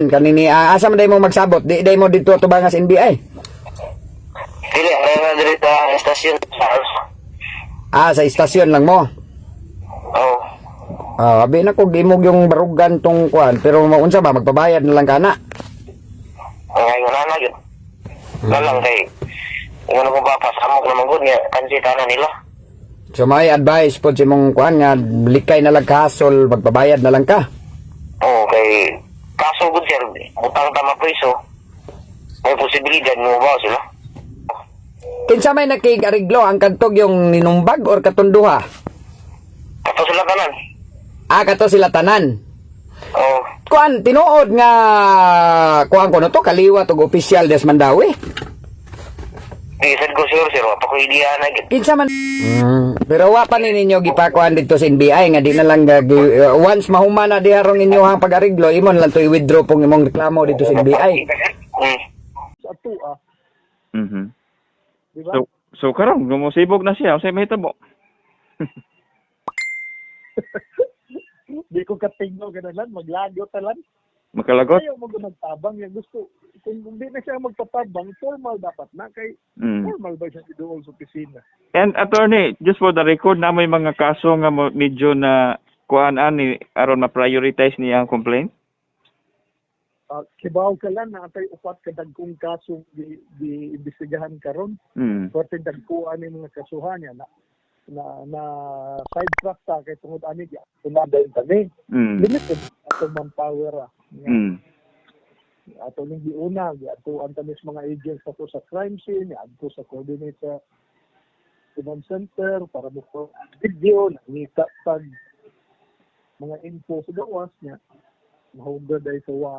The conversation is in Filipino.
Kanini asa man day mo magsabot? Di day mo dito tubangas NBI. Dili, na diri sa estasyon sa Sa istasyon lang mo. Oh. Abi na ko gimog yung barugan tong kuan, pero maunsa ba magpabayad na lang kana? Ngayon na yun. Lalang kay ano kung papasamok naman gud nga kansita na nila. So may advice po si mong kuan nga likay na lang kasol, magpabayad na lang ka. Oh, kay kaso gud sir, utang tama preso. May posibilidad mo ba sila? Kinsa may nakigariglo ang kantog yung ninumbag or katunduha? Kato sila kanan. Kato sila tanan. Oh, Kuan tinuod nga kuan ko no to kaliwa tog opisyal des Mandawi. isad ko sir, pa ko idea na gid. Kinsa man pero wa pa ni ninyo gipakuan dito sa NBI nga di na lang once mahuma na diharong inyo ang pag-ariglo imon lang to i-withdraw pong imong reklamo dito sa NBI. Sa tua, Mhm. di ba? So karon gumusibog na siya, unsay mahitabo? Di ko katingno ganalan, maglago talan. Makalagot? Ayaw mo magtabang yung gusto. Kung hindi na siya magpatabang, formal dapat na. Kay formal ba siya idool sa opisina? And attorney, just for the record na may mga kaso nga medyo na kuan ani aron ma-prioritize niya ang complaint? Kibaw ka lang na atay upat ka dagkong kasong di-imbestigahan karon. Pwerte dagkuan ni mga kasuhan niya na sidetrack ta kay tungod ani ya tumaday kami limited ato manpower ato ning giuna ato ang tamis mga agents ato sa crime scene ato sa coordinate sa command center para mo video nakita tag mga info sa gawas niya mahugad ay sawa